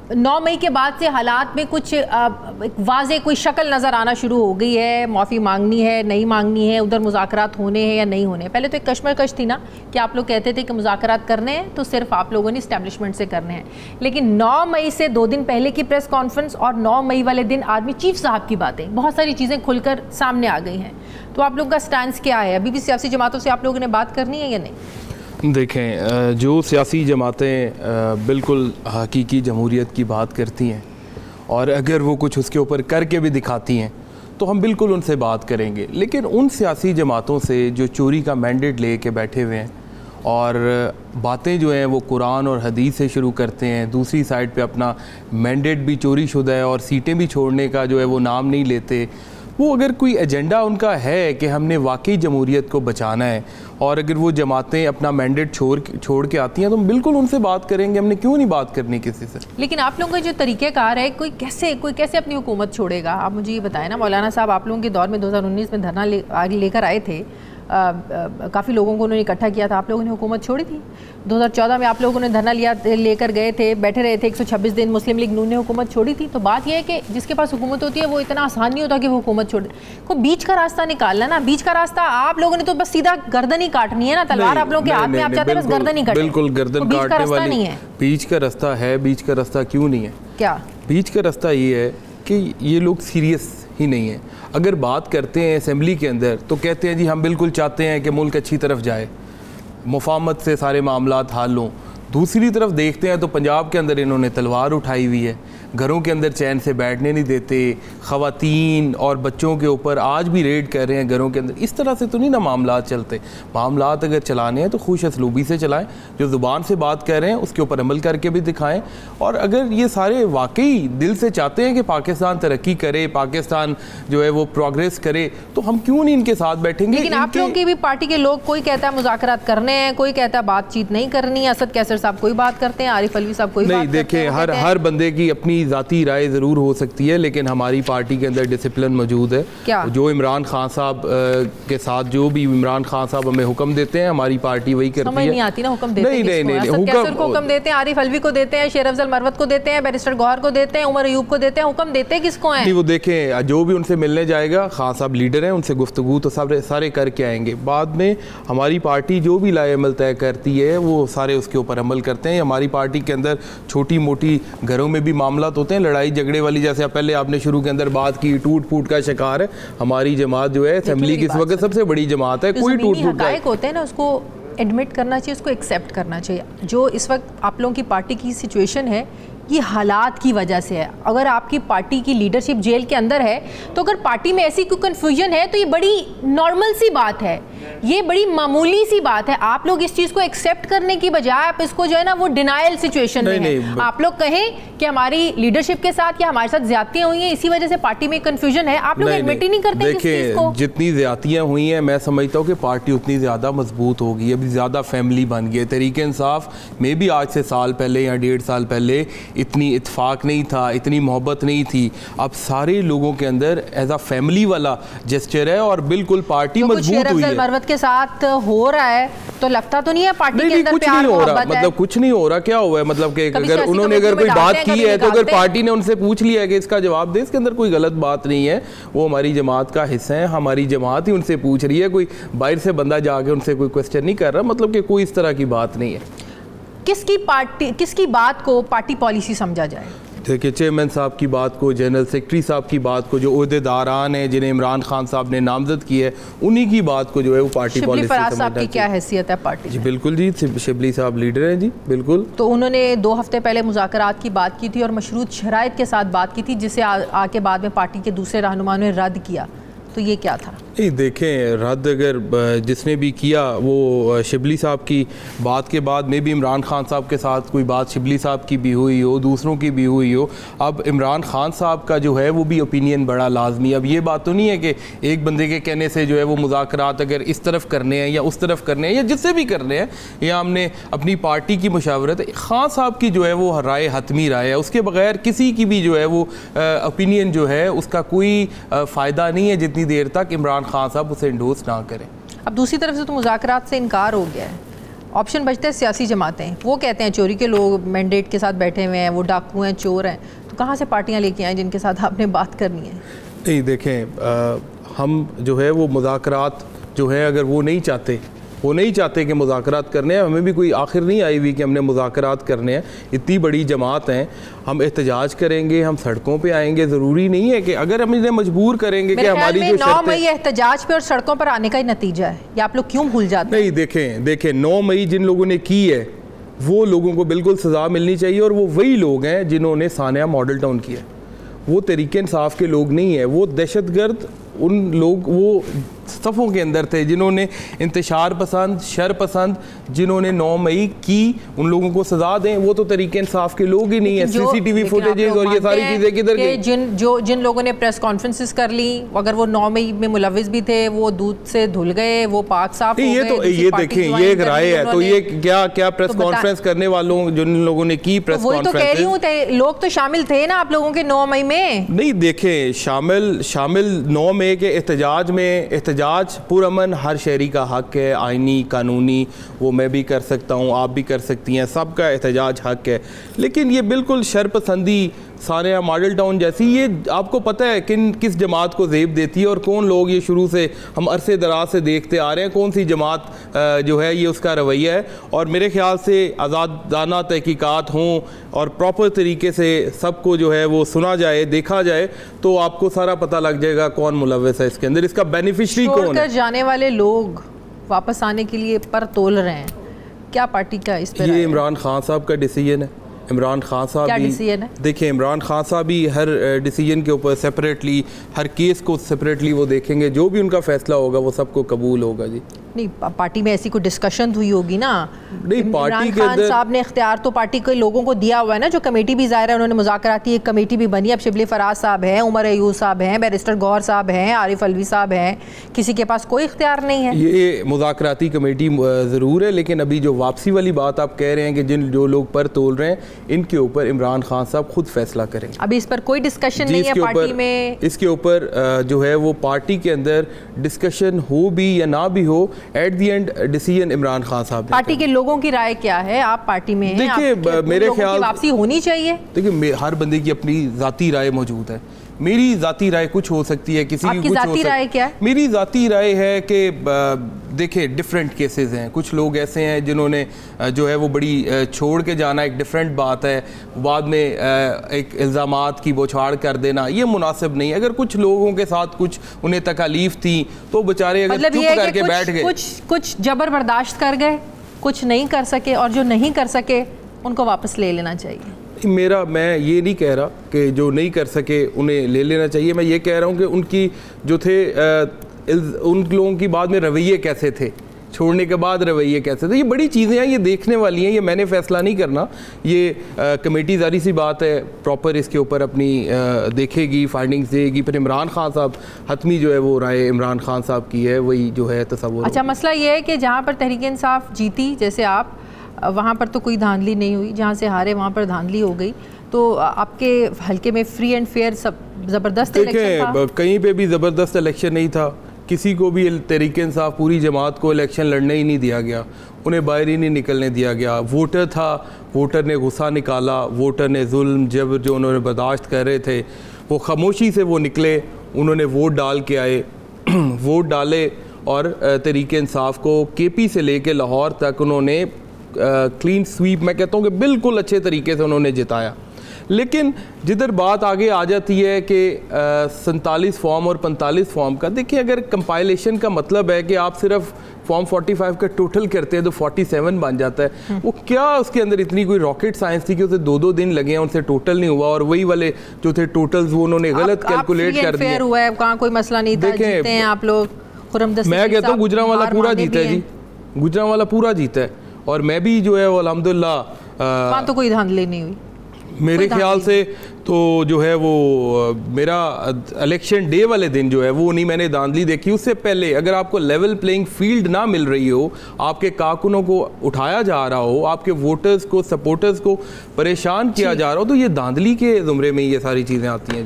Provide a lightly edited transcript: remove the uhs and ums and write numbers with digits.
9 मई के बाद से हालात में कुछ वाज़े कोई शक्ल नज़र आना शुरू हो गई है, माफ़ी मांगनी है नहीं मांगनी है, उधर मुज़ाकरात होने हैं या नहीं होने। पहले तो एक कश्मकश थी ना कि आप लोग कहते थे कि मुज़ाकरात करने हैं तो सिर्फ आप लोगों ने इस्टेब्लिशमेंट से करने हैं, लेकिन 9 मई से 2 दिन पहले की प्रेस कॉन्फ्रेंस और 9 मई वाले दिन आर्मी चीफ साहब की बातें, बहुत सारी चीज़ें खुलकर सामने आ गई हैं। तो आप लोग का स्टैंड क्या है? अभी भी सियासी जमातों से आप लोगों ने बात करनी है या नहीं? देखें, जो सियासी जमातें बिल्कुल हकीकी जमहूरियत की बात करती हैं और अगर वो कुछ उसके ऊपर करके भी दिखाती हैं तो हम बिल्कुल उनसे बात करेंगे, लेकिन उन सियासी जमातों से जो चोरी का मैंडेट ले के बैठे हुए हैं और बातें जो हैं वो कुरान और हदीस से शुरू करते हैं, दूसरी साइड पे अपना मैंडेट भी चोरी शुदा है और सीटें भी छोड़ने का जो है वो नाम नहीं लेते, वो अगर कोई एजेंडा उनका है कि हमने वाकई जमहूरियत को बचाना है और अगर वो जमातें अपना मैंडेट छोड़ के आती हैं तो हम बिल्कुल उनसे बात करेंगे, हमने क्यों नहीं बात करनी किसी से। लेकिन आप लोगों का जो तरीक़ेकार है, कोई कैसे अपनी हुकूमत छोड़ेगा? आप मुझे ये बताएं ना। मौलाना साहब आप लोगों के दौर में 2019 में धरना लेकर आए थे, काफ़ी लोगों को उन्होंने इकट्ठा किया था, आप लोगों ने हुकूमत छोड़ी थी। 2014 में आप लोगों ने धरना लेकर गए थे, बैठे रहे थे 126 दिन, मुस्लिम लीग नून ने हुकूमत छोड़ी थी। तो बात यह है कि जिसके पास हुकूमत होती है वो इतना आसान नहीं होता कि वो हुकूमत छोड़ दे, को बीच का रास्ता निकालना ना। बीच का रास्ता आप लोगों ने तो बस सीधा गर्दन ही काटनी है ना, तलवार आप लोगों के हाथ में, आप चाहते हैं बस गर्दन ही काटें। बिल्कुल गर्दन काटने वाली नहीं है। बीच का रास्ता है, बीच का रास्ता क्यों नहीं है? क्या बीच का रास्ता ये है कि ये लोग सीरियस ही नहीं है। अगर बात करते हैं असेंबली के अंदर तो कहते हैं जी हम बिल्कुल चाहते हैं कि मुल्क अच्छी तरफ जाए, मुफाहमत से सारे मामलात हल हों। दूसरी तरफ देखते हैं तो पंजाब के अंदर इन्होंने तलवार उठाई हुई है, घरों के अंदर चैन से बैठने नहीं देते, ख़वातीन और बच्चों के ऊपर आज भी रेड कर रहे हैं घरों के अंदर। इस तरह से तो नहीं ना मामलात चलते। मामलात अगर चलाने हैं तो खुश असलूबी से चलाएं, जो ज़ुबान से बात कर रहे हैं उसके ऊपर अमल करके भी दिखाएं। और अगर ये सारे वाकई दिल से चाहते हैं कि पाकिस्तान तरक्की करे, पाकिस्तान जो है वो प्रोग्रेस करे, तो हम क्यों नहीं इनके साथ बैठेंगे? लेकिन आप लोगों की भी पार्टी के लोग, कोई कहता है मुज़ाकरात करने हैं, कोई कहता है बातचीत नहीं करनी। असद कैसर साहब कोई बात करते हैं, आरिफ अलवी साहब कोई नहीं। देखें, हर बंदे की अपनी ज़ाती राय ज़रूर हो सकती है, लेकिन हमारी पार्टी के अंदर डिसिप्लिन मौजूद है। क्या? जो इमरान खान साहब के साथ जो भी इमरान खान साहब हमें हुक्म देते हैं, हमारी पार्टी वही करती है। समझ नहीं आती ना हुक्म देते हैं। नहीं, हुक्म देते हैं, आरिफ अलवी को देते हैं, शेर अफजल मरवत को देते हैं, बैरिस्टर गौहर को देते हैं, उमर अयूब को देते हैं। हुक्म देते हैं किसको हैं? वो देखें, जो भी उनसे मिलने जाएगा, खान साहब लीडर हैं, उनसे गुफ्तगू तो सारे करके आएंगे। बाद में हमारी पार्टी जो भी लाए अमल तय करती है वो सारे उसके ऊपर अमल करते हैं। हमारी पार्टी के अंदर छोटी मोटी घरों में भी मामलात होते हैं, लड़ाई झगड़े वाली, जैसे पहले आपने शुरू के अंदर बात की, टूट फूट का शिकार है हमारी जमात जो है। असेंबली की इस वक्त सबसे बड़ी जमात है। कोई टूट फूट का होते हैं ना, उसको एडमिट करना चाहिए, उसको एक्सेप्ट करना चाहिए। जो इस वक्त आप लोगों की पार्टी की सिचुएशन है ये हालात की वजह से है। अगर आपकी पार्टी की लीडरशिप जेल के अंदर है तो अगर पार्टी में ऐसी कोई कन्फ्यूजन है तो ये बड़ी नॉर्मल सी बात है, ये बड़ी मामूली सी बात है। आप लोग इस चीज़ को एक्सेप्ट करने की बजाय आप इसको जो है ना वो डिनाइल सिचुएशन में है। आप लोग कहें कि हमारी लीडरशिप के साथ या हमारे साथ ज्यादतियां हुई हैं, इसी वजह से पार्टी में कन्फ्यूजन है, आप लोग एडमिट ही नहीं करते। देखिए, जितनी ज्यादतियां हुई हैं मैं समझता हूँ कि पार्टी उतनी ज़्यादा मजबूत होगी, अभी ज़्यादा फैमिली बन गई है। तहरीक इंसाफ में भी आज से साल पहले या 1.5 साल पहले इतनी इत्फाक नहीं था, इतनी मोहब्बत नहीं थी। अब सारे लोगों के अंदर एज अ फैमिली वाला जेस्चर है और बिल्कुल पार्टी तो मजबूत हुई है। मरवत के साथ हो रहा है तो लगता तो नहीं है पार्टी के अंदर कुछ नहीं हो रहा, मतलब कुछ नहीं हो रहा। क्या हुआ है? मतलब कि अगर उन्होंने कोई बात की है तो अगर पार्टी ने उनसे पूछ लिया है कि इसका जवाब दे, इसके अंदर कोई गलत बात नहीं है। वो हमारी जमात का हिस्सा है, हमारी जमात ही उनसे पूछ रही है, कोई बाहर से बंदा जाके उनसे कोई क्वेश्चन नहीं कर रहा। मतलब कि कोई इस तरह की बात नहीं है। किसकी बात को पार्टी पॉलिसी समझा जाए? देखिए, चेयरमैन साहब की बात को, जनरल सेक्रेटरी साहब की बात को, जो ओहदेदारान हैं जिन्हें इमरान खान साहब ने नामजद की है, उन्हीं की बात को जो है वो पार्टी पॉलिसी समझना चाहिए। क्या हैसियत है पार्टी? जी बिल्कुल जी, शिबली साहब लीडर हैं जी, बिल्कुल। तो उन्होंने 2 हफ्ते पहले मुज़ाकरात की बात की थी और मशरूत शराइत के साथ बात की थी, जिसे आके बाद में पार्टी के दूसरे रहनुमाओं ने रद्द किया। तो ये क्या था? नहीं, देखें, रद्द अगर जिसने भी किया वो शिबली साहब की बात के बाद में भी इमरान खान साहब के साथ कोई बात शिबली साहब की भी हुई हो, दूसरों की भी हुई हो। अब इमरान खान साहब का जो है वो भी ओपिनियन बड़ा लाजमी। अब ये बात तो नहीं है कि एक बंदे के कहने से जो है वो मुज़ाकरात अगर इस तरफ करने हैं या उस तरफ करने हैं या जिससे भी करने हैं, या हमने अपनी पार्टी की मुशावरत। खान साहब की जो है वो राय हतमी राय है, उसके बगैर किसी की भी जो है वो ओपिनियन जो है उसका कोई फ़ायदा नहीं है जितनी देर तक इमरान खान साहब उसे इंडोर्स ना करें। अब दूसरी तरफ से तो मुज़ाकरात से इनकार हो गया है ऑप्शन बचते हैं सियासी जमातें, वो कहते हैं चोरी के लोग मैंडेट के साथ बैठे हुए हैं, वो डाकू हैं, चोर हैं, तो कहाँ से पार्टियाँ लेके आएँ जिनके साथ आपने बात करनी है? नहीं देखें, हम जो है वो मुज़ाकरात जो है, अगर वो नहीं चाहते कि मुज़ाकरात करने हैं, हमें भी कोई आखिर नहीं आई हुई कि हमने मुज़ाकरात करने हैं। इतनी बड़ी जमात हैं, हम एहतजाज करेंगे, हम सड़कों पे आएंगे। ज़रूरी नहीं है कि अगर हम इन्हें मजबूर करेंगे कि हमारी जो 9 मई एहतजाज पे और सड़कों पर आने का ही नतीजा है, ये आप लोग क्यों भूल जाते हैं? नहीं देखें 9 मई जिन लोगों ने की है वो लोगों को बिल्कुल सज़ा मिलनी चाहिए, और वो वही लोग हैं जिन्होंने सानिया मॉडल टाउन किया। वो तरीके इंसाफ के लोग नहीं है, वो दहशतगर्द उन लोग वो सफ़ों के अंदर थे जिन्होंने इंतशार पसंद, शर पसंद, जिन्होंने 9 मई की, उन लोगों को सज़ा दें। वो तो तरीके इंसाफ के लोग ही नहीं है। CCTV फुटेजेस और ये सारी चीज़ें किधर गई? जिन लोगों ने प्रेस कॉन्फ्रेंसेस कर ली, अगर वो 9 मई में मुलविस भी थे, वो दूध से धुल गए, वो पाक साफ हो गए। ये देखें, ये एक राय है, तो ये क्या प्रेस कॉन्फ्रेंस करने वालों जिन लोगों ने की प्रेस कॉन्फ्रेंस, वही तो कह रही हूँ, लोग तो शामिल थे ना आप लोगों के 9 मई में? नहीं देखें, शामिल 9 मई के एहतजाज में, एहतजाज पुरअमन हर शहरी का हक है, आइनी कानूनी, वो मैं भी कर सकता हूँ, आप भी कर सकती हैं, सबका एहतजाज हक है। लेकिन ये बिल्कुल शरपसंदी सानिया मॉडल टाउन जैसी, ये आपको पता है किस जमात को ज़ेब देती है और कौन लोग, ये शुरू से हम अरसे दराज से देखते आ रहे हैं, कौन सी जमात जो है ये उसका रवैया है। और मेरे ख्याल से आज़ादाना तहकीकात हों और प्रॉपर तरीके से सबको जो है वो सुना जाए, देखा जाए, तो आपको सारा पता लग जाएगा कौन मुलव्वस है इसके अंदर, इसका बेनिफिशरी कौन है। जाने वाले लोग वापस आने के लिए पर तोल रहे हैं, क्या पार्टी का इस पर? ये इमरान खान साहब का डिसीजन है। इमरान खान साहब भी देखिए, इमरान खान साहब भी हर डिसीजन के ऊपर सेपरेटली, हर केस को सेपरेटली वो देखेंगे, जो भी उनका फैसला होगा वो सबको कबूल होगा जी। नहीं, पार्टी में ऐसी कोई डिस्कशन हुई होगी ना? नहीं, पार्टी के खान साहब ने इख्तियार तो पार्टी के लोगों को दिया हुआ है ना, जो कमेटी भी ज़ाहिर है उन्होंने मुज़ाकराती एक कमेटी भी बनी। अब शिबली फराज साहब हैं, उमर अयूब साहब हैं, बैरिस्टर गौहर साहब हैं, आरिफ अलवी साहब हैं, किसी के पास कोई इख्तियार नहीं है। ये मुज़ाकराती कमेटी ज़रूर है, लेकिन अभी जो वापसी वाली बात आप कह रहे हैं कि जो लोग पर तोल रहे हैं, इनके ऊपर इमरान खान साहब खुद फैसला करेंगे। अभी इस पर कोई डिस्कशन नहीं है पार्टी में? इसके ऊपर जो है वो पार्टी के अंदर डिस्कशन हो भी या ना भी हो, at the and decision Imran Khan साहब। पार्टी के लोगों की राय क्या है? आप पार्टी में हैं, देखिए मेरे ख्याल वापसी होनी चाहिए। देखिए हर बंदे की अपनी ज़ाती राय मौजूद है। मेरी ज़ाती राय कुछ हो सकती है, किसी की कुछ हो सकती है। क्या है? मेरी ज़ाती राय है कि देखिए डिफरेंट केसेस हैं। कुछ लोग ऐसे हैं जिन्होंने जो है वो बड़ी छोड़ के जाना एक डिफरेंट बात है, बाद में एक इल्ज़ामात की बौछार कर देना ये मुनासिब नहीं है। अगर कुछ लोगों के साथ कुछ उन्हें तकलीफ थी तो बेचारे अगर मतलब चुप करके बैठ गए, कुछ जबर बर्दाश्त कर गए, कुछ नहीं कर सके, और जो नहीं कर सके उनको वापस ले लेना चाहिए। मैं ये नहीं कह रहा कि जो नहीं कर सके उन्हें ले लेना चाहिए। मैं ये कह रहा हूँ कि उनकी जो थे उन लोगों की बाद में रवैये कैसे थे, छोड़ने के बाद रवैये कैसे थे, ये बड़ी चीज़ें हैं, ये देखने वाली हैं। ये मैंने फ़ैसला नहीं करना, ये कमेटी ज़ारी सी बात है, प्रॉपर इसके ऊपर अपनी देखेगी, फाइंडिंग्स देगी। फिर इमरान खान साहब हतमी जो है वो राय इमरान खान साहब की है, वही जो है तसव्वुर। अच्छा, मसला ये है कि जहाँ पर तहरीक इंसाफ जीती, जैसे आप, वहाँ पर तो कोई धांधली नहीं हुई, जहाँ से हारे वहाँ पर धांधली हो गई, तो आपके हल्के में फ्री एंड फेयर सब ज़बरदस्त इलेक्शन था? कहीं पे भी ज़बरदस्त इलेक्शन नहीं था, किसी को भी तहरीक इंसाफ पूरी जमात को इलेक्शन लड़ने ही नहीं दिया गया, उन्हें बाहर ही नहीं निकलने दिया गया। वोटर था, वोटर ने गुस्सा निकाला, वोटर ने जुल्म जबर जो उन्होंने बर्दाश्त कर रहे थे वो खामोशी से वो निकले, उन्होंने वोट डाल के आए वोट डाले और तहरीक इंसाफ को KP से लेके लाहौर तक उन्होंने क्लीन स्वीप, मैं कहता हूँ कि बिल्कुल अच्छे तरीके से उन्होंने जिताया। लेकिन जिधर बात आगे आ जाती है कि 47 फॉर्म और 45 फॉर्म का, देखिए अगर कंपाइलेशन का मतलब है कि आप सिर्फ फॉर्म 45 का टोटल करते हैं तो 47 बन जाता है, वो क्या उसके अंदर इतनी कोई रॉकेट साइंस थी कि उसे 2-2 दिन लगे हैं, उनसे टोटल नहीं हुआ, और वही वाले जो थे टोटल्स वो उन्होंने गलत कैलकुलेट कर दिए। हुआ है, कहाँ कोई मसला नहीं था, जीते हैं आप लोग। मैं कहता हूँ गुजरांवाला पूरा जीता है जी, गुजरांवाला पूरा जीता है, और मैं भी जो है वो अल्हम्दुलिल्लाह वहाँ तो कोई धांधली नहीं हुई मेरे ख्याल से। तो जो है वो मेरा इलेक्शन डे वाले दिन जो है वो नहीं मैंने धांधली देखी। उससे पहले अगर आपको लेवल प्लेइंग फील्ड ना मिल रही हो, आपके कारकुनों को उठाया जा रहा हो, आपके वोटर्स को, सपोर्टर्स को परेशान किया जा रहा हो, तो ये धांधली के ज़ुमरे में ये सारी चीज़ें आती हैं।